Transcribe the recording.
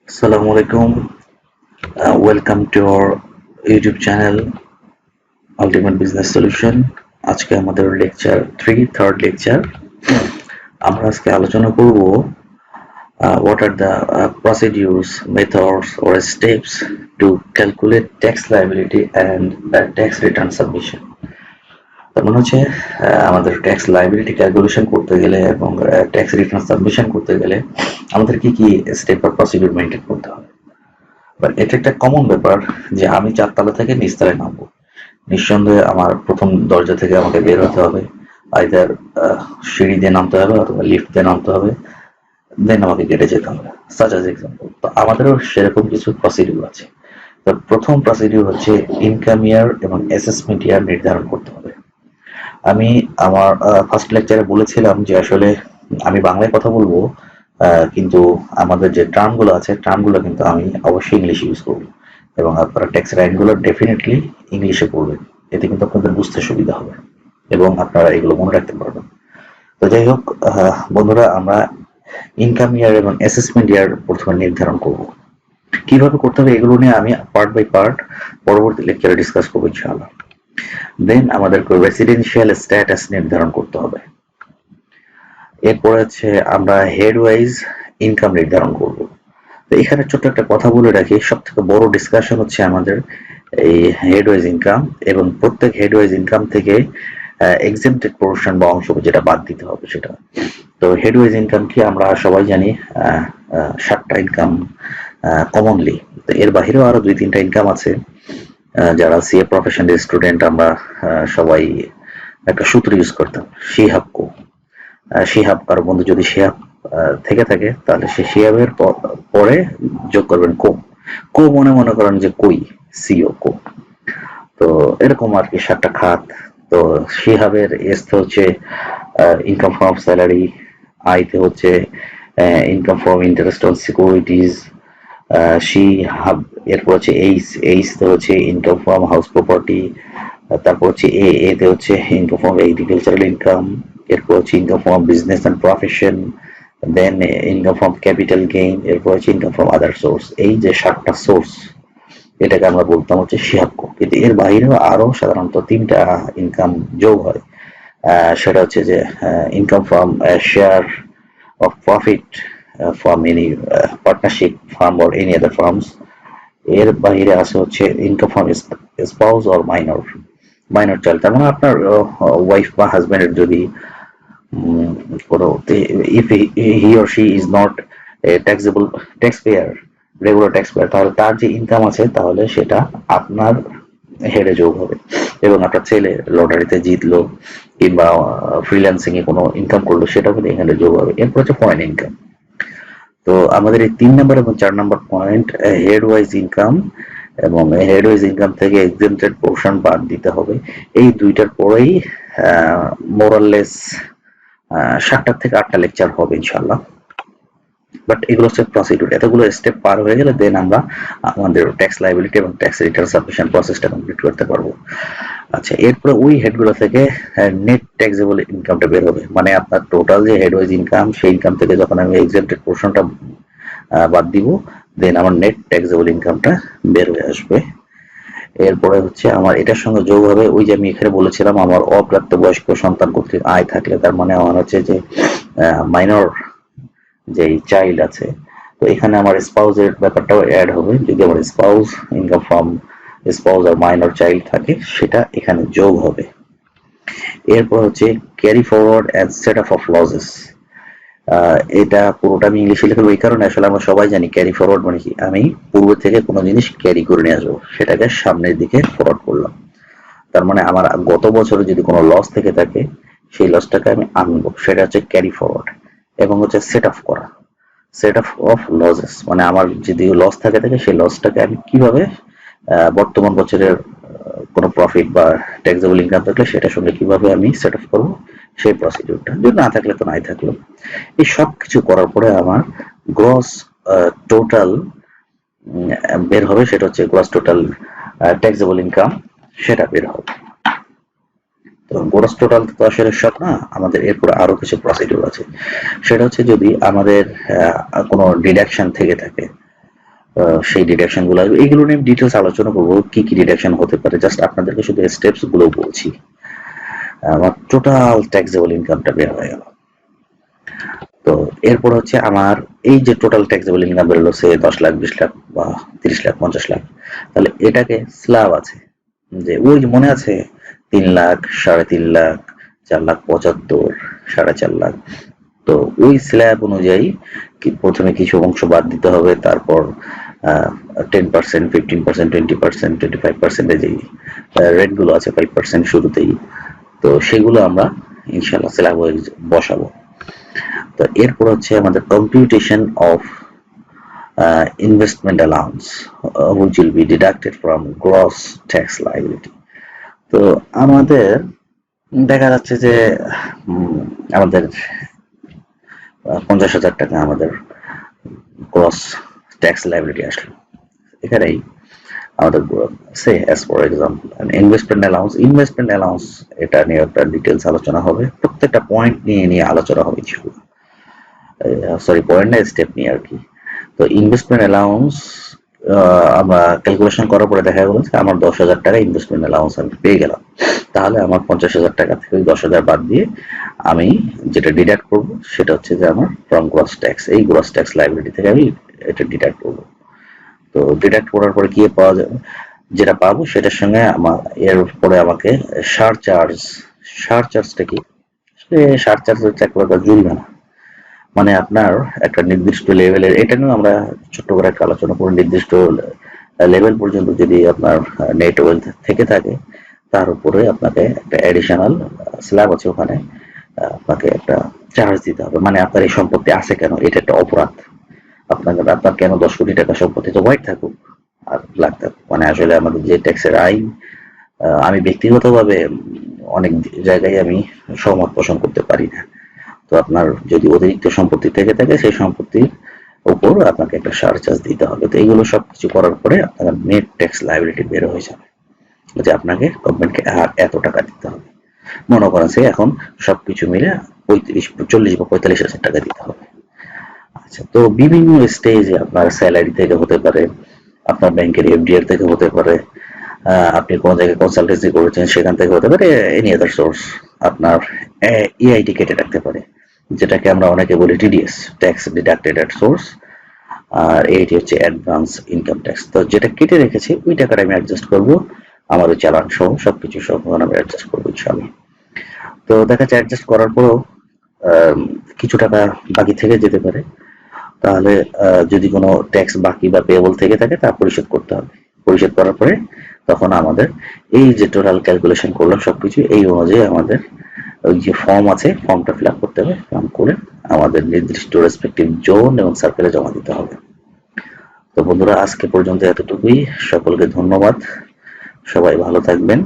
Assalamu alaikum. Welcome to our YouTube channel Ultimate Business Solution. আজকে আমাদের lecture 3 third lecture. আমরা আজকে আলোচনা করব what are the procedures, methods or steps to calculate tax liability and tax return submission. তার মানে হচ্ছে আমাদের ট্যাক্স লায়াবিলিটি ক্যালকুলেশন করতে গেলে এবং ট্যাক্স রিটার্ন সাবমিশন করতে গেলে আমাদের কি কি স্টেপ বা প্রসিডিউর মেনটেন করতে হবে। বাট এটা একটা কমন ব্যাপার যে আমি 4 তলা থেকে নিচতলায় নামবো, নিঃসন্দেহে আমার প্রথম দরজা থেকে আমাকে বের হতে হবে, আইদার সিঁড়ি দিয়ে নামতে হবে অথবা লিফট দিয়ে নামতে হবে, দেন আমাকে গেটে যেতে হবে। সাচ অ্যাজ এক্সাম্পল, তো আমাদেরও সেরকম কিছু প্রসিডিউর আছে। তো প্রথম প্রসিডিউর হচ্ছে ইনকাম ইয়ার এবং অ্যাসেসমেন্ট ইয়ার নির্ধারণ করতে হবে। আমি আমার ফার্স্ট লেকচারে বলেছিলাম যে আসলে আমি বাংলায় কথা বলবো, কিন্তু আমাদের যে টার্মগুলো আছে টার্মগুলো কিন্তু আমি অবশ্যই ইংলিশ ইউজ করবো এবং আপনারা ট্যাক্স লাইনগুলো ডেফিনেটলি ইংলিশে পড়বেন, এতে কিন্তু আপনাদের বুঝতে সুবিধা হবে এবং আপনারা এগুলো মনে রাখতে পারবেন। তো যাই হোক বন্ধুরা, আমরা ইনকাম ইয়ার এবং অ্যাসেসমেন্ট ইয়ার প্রথমে নির্ধারণ করব। কিভাবে করতে হবে এগুলো নিয়ে আমি পার্ট বাই পার্ট পরবর্তী লেকচারে ডিসকাস করবো ইনশাআল্লাহ। দেন আমাদেরকে রেসিডেন্সিয়াল স্ট্যাটাস নির্ধারণ করতে হবে। এরপর হচ্ছে আমরা হেড ওয়াইজ ইনকাম নির্ধারণ করব। তো এখানে ছোট্ট একটা কথা বলে রাখি, সব থেকে বড় ডিসকাশন হচ্ছে আমাদের এই হেড ওয়াইজ ইনকাম এবং প্রত্যেক হেড ওয়াইজ ইনকাম থেকে এক্সেমটেড পোর্শন বা অংশ যেটা বাদ দিতে হবে সেটা। তো হেড ওয়াইজ ইনকাম কি আমরা সবাই জানি, 7টা ইনকাম কমনলি। তো এর বাহিরেও আরো 2-3টা ইনকাম আছে। যারা সিএ প্রফেশনের স্টুডেন্ট আমরা সবাই একটা সূত্র ইউজ করতাম, শিহাবকো। শিহাব, কারো বন্ধু যদি শিহাব থেকে থাকে তাহলে সে শিহাবের পরে যোগ করবেন কো। কো মনে করেন যে কই, সিও কো। তো এরকম আর কি 7টা খাত। তো শিহাবের এস তো হচ্ছে ইনকাম ফ্রম স্যালারি, আইতে হচ্ছে income from interest on securities, Shihab. এরপর হচ্ছে এইচ, এইচ তো হচ্ছে ইনকাম ফ্রম হাউস প্রপার্টি। তারপর হচ্ছে এতে হচ্ছে ইনকাম ফ্রম এগ্রিকালচারাল ইনকাম। এরপর হচ্ছে income from business and profession, then income from capital gain, এরপর হচ্ছে ইনকাম ফ্রম আদার সোর্স। এই যে 7টা সোর্স, এটাকে আমরা বলতাম হচ্ছে শিহাবকো। কিন্তু এর বাইরেও আরো সাধারণত 3টা ইনকাম যোগ হয়। সেটা হচ্ছে যে income from share of profit from any partnership firm or any other firms. এর বাইরে আছে হচ্ছে income from spouse or minor, minor child. তার মানে আপনার ওয়াইফ বা হাজবেন্ডের যদি কোনো, if he or she is not a taxable taxpayer, regular taxpayer, তাহলে তার যে ইনকাম আছে তাহলে সেটা আপনার হেডে যোগ হবে। এবং আপনার ছেলে লটারিতে জিতলো কিংবা ফ্রিল্যান্সিং এ কোনো ইনকাম করলো, সেটাও কিন্তু এখানে যোগ হবে। এরপর হচ্ছে পয়েন্ট ইনকাম। তো আমাদের এই 3 নাম্বার এবং 4 number point head wise income, এবং হেড ওয়াইজ ইনকাম থেকে এক্সেমটেড পোর্শন বাদ দিতে হবে। এই দুইটার পরেই মোরাললেস 7টা থেকে 8টা লেকচার হবে ইনশাল্লাহ। বাট এগুলো হচ্ছে প্রসিডিউর। এতগুলো স্টেপ পার হয়ে গেলে দেন আমরা আমাদের ট্যাক্স লায়াবিলিটি এবং ট্যাক্স রিটার্ন সাবমিশন প্রসেসটা কমপ্লিট করতে পারবো। আচ্ছা, এরপরে ওই হেডগুলো থেকে নেট ট্যাক্সেবল ইনকামটা বের হবে। মানে আপনার টোটাল যে হেড ওয়াইজ ইনকাম, সেই ইনকাম থেকে যখন আমি এক্সেমটেড পোর্শনটা বাদ দিব, দেন আমার নেট ট্যাক্সেবল ইনকামটা বের হয়ে আসবে। এরপরে হচ্ছে আমার এটার সঙ্গে যোগ হবে ওই যে আমি এখানে বলেছিলাম আমার অপ্রাপ্তবয়স্ক সন্তান কর্তৃক আয় থাকলে, তার মানে আমার হচ্ছে যে মাইনর যে চাইল্ড আছে। তো এখানে আমার স্পাউসের ব্যাপারটাও অ্যাড হবে। যদি আমার স্পাউস ইনকাম ফ্রম স্পাউস আর মাইনর চাইল্ড থাকে, সেটা এখানে যোগ হবে। এরপর হচ্ছে carry forward and set up of losses. এটা পুরোটা আমি ইংলিশে লিখবো এই কারণে, আসলে আমরা সবাই জানি ক্যারি ফরওয়ার্ড মানে কি, আমি পূর্ব থেকে কোনো জিনিস ক্যারি করে নিয়ে আসবো, সেটাকে সামনের দিকে ফরওয়ার্ড করলাম। তার মানে আমার গত বছরে যদি কোনো লস থেকে থাকে, সেই লসটাকে আমি আনবো, সেটা হচ্ছে ক্যারি ফরওয়ার্ড। এবং হচ্ছে সেট অফ করা, সেট অফ অফ লসেস, মানে আমার যদি লস থাকে সেই লসটাকে আমি কিভাবে বর্তমান বছরের কোনো প্রফিট বা ট্যাক্সেবল ইনকাম থাকলে সেটার সঙ্গে কিভাবে আমি সেট অফ করবো, সেই প্রসিডিউরটা। যদি না থাকলে তো নাই থাকলো। এই সব কিছু করার পরে আমার গ্রস টোটাল বের হবে, সেটা হচ্ছে গ্রস টোটাল ট্যাক্সেবল ইনকাম, সেটা বের হবে। তো গ্রস টোটাল তো আসলে সব না, আমাদের এরপর আরো কিছু প্রসিডিউর আছে। সেটা হচ্ছে যদি আমাদের কোনো ডিডাকশন থেকে থাকে, সেই ডিডাকশন গুলো আসবে। এইগুলো নিয়ে ডিটেলস আলোচনা করবো, কি কি ডিডাকশন হতে পারে। জাস্ট আপনাদেরকে শুধু স্টেপস গুলো বলছি। আমার টোটাল ট্যাক্সেবল ইনকামটা বের হয়ে গেল। তো এরপর হচ্ছে আমার এই যে টোটাল ট্যাক্সেবল ইনকাম বেরোলো, সে 10 লাখ, 20 লাখ বা 30 লাখ, 50 লাখ, তাহলে এটাকে স্ল্যাব আছে, যে ওই যে মনে আছে 3 লাখ, 3.5 লাখ, 4,75,000, 4.5 লাখ। তো ওই স্ল্যাব অনুযায়ী প্রথমে কিছু অংশ বাদ দিতে হবে, তারপর 10%, 15%, 20%, 25% যেই রেটগুলো আছে, 5% শুরুতেই, তো সেগুলো আমরা ইনশাল্লাহ স্ল্যাব বসাবো। তো এরপর হচ্ছে আমাদের computation of investment allowance, which will be deducted from gross tax liability. তো আমাদের দেখা যাচ্ছে যে আমাদের 50,000 টাকা আমাদের গ্রস ট্যাক্স লাইবিলিটি আসলো। এখানেই আমাদের say as for example investment allowance, এটা নিয়ে একটা ডিটেলস আলোচনা হবে, প্রত্যেকটা পয়েন্ট নিয়ে আলোচনা হবে, সরি পয়েন্ট না, স্টেপ নিয়ে আর কি। তো ইনভেস্টমেন্ট অ্যালাউন্স আমরা ক্যালকুলেশন করার পরে দেখা গেল যে আমার 10,000 টাকা ইনভেস্টমেন্ট অ্যালাউন্স আমি পেয়ে গেলাম। তাহলে আমার 50,000 টাকা থেকে 10,000 বাদ দিয়ে আমি যেটা ডিডাক্ট করবো সেটা হচ্ছে যে আমার ফ্রম গ্রস ট্যাক্স, এই গ্রস ট্যাক্স লাইবিলিটি থেকে আমি এটা ডিডাক্ট করবো। তো ডিডাক্ট করার পরে কি পাওয়া যাবে, যেটা পাবো সেটার সঙ্গে আমার এরপরে আমাকে সারচার্জটা কি? সারচার্জ হচ্ছে এক প্রকার জরিমানা। মানে আপনার একটা নির্দিষ্ট লেভেলের, এটা নিয়েও আমরা ছোট্ট করে একটা আলোচনা করি, নির্দিষ্ট লেভেল পর্যন্ত যদি আপনার নেট ওয়েলথ থেকে থাকে, তার উপরে আপনাকে একটা অ্যাডিশনাল স্ল্যাব আছে, ওখানে আপনাকে একটা চার্জ দিতে হবে। মানে আপনার এই সম্পত্তি আছে কেন, এটা একটা অপরাধ। আপনার কেন 10 কোটি টাকা সম্পত্তি তো হোয়াইট থাকুক আর ব্ল্যাক থাকুক, মানে আসলে আমাদের যে ট্যাক্সের আইন, আমি ব্যক্তিগতভাবে অনেক জায়গায় আমি সহমত পোষণ করতে পারি না। তো আপনার যদি অতিরিক্ত সম্পত্তি থেকে থাকে, সেই সম্পত্তির উপর আপনাকে একটা সারচার্জ দিতে হবে। তো এইগুলো সবকিছু করার পরে আপনার নেট ট্যাক্স লাইবিলিটি বের হয়ে যাবে, যে আপনাকে গভর্নমেন্টকে এত টাকা দিতে হবে। মনে করেন সে এখন সবকিছু মিলে 40 বা 45,000 টাকা দিতে হবে। আচ্ছা, তো বিভিন্ন স্টেজে আপনার স্যালারি থেকে হতে পারে, আপনার ব্যাংকের এফডিআর থেকে হতে পারে, আপনি কোনো জায়গায় কনসালটেন্সি করেছেন সেখান থেকে হতে পারে, এনি আদার সোর্স, আপনার ইআইটি কেটে রাখতে পারে, যেটাকে আমরা অনেকে বলি TDS, tax deducted at source. আর এইটি হচ্ছে অ্যাডভান্স ইনকাম ট্যাক্স। তো যেটা কেটে রেখেছি ওই টাকাটা আমি অ্যাডজাস্ট করবো, আমার ওই চালান সহ সবকিছু সহ আমি অ্যাডজাস্ট করবো ইনশাআল্লাহ। তো দেখা যাচ্ছে অ্যাডজাস্ট করার পরেও কিছু টাকা বাকি থেকে যেতে পারে। তাহলে যদি কোনো ট্যাক্স বাকি বা পেয়েবল থেকে থাকে তা পরিশোধ করতে হবে। পরিশোধ করার পরে তখন আমাদের এই যে টোটাল ক্যালকুলেশন করলাম সবকিছু, এই অনুযায়ী আমাদের ওই যে ফর্ম আছে, ফর্মটা ফিল আপ করতে হবে, ফর্ম করে আমাদের নির্দিষ্ট রেসপেক্টিভ জোন এবং সার্কেলে জমা দিতে হবে। তো বন্ধুরা, আজকে পর্যন্ত এতটুকুই। সকলকে ধন্যবাদ, সবাই ভালো থাকবেন।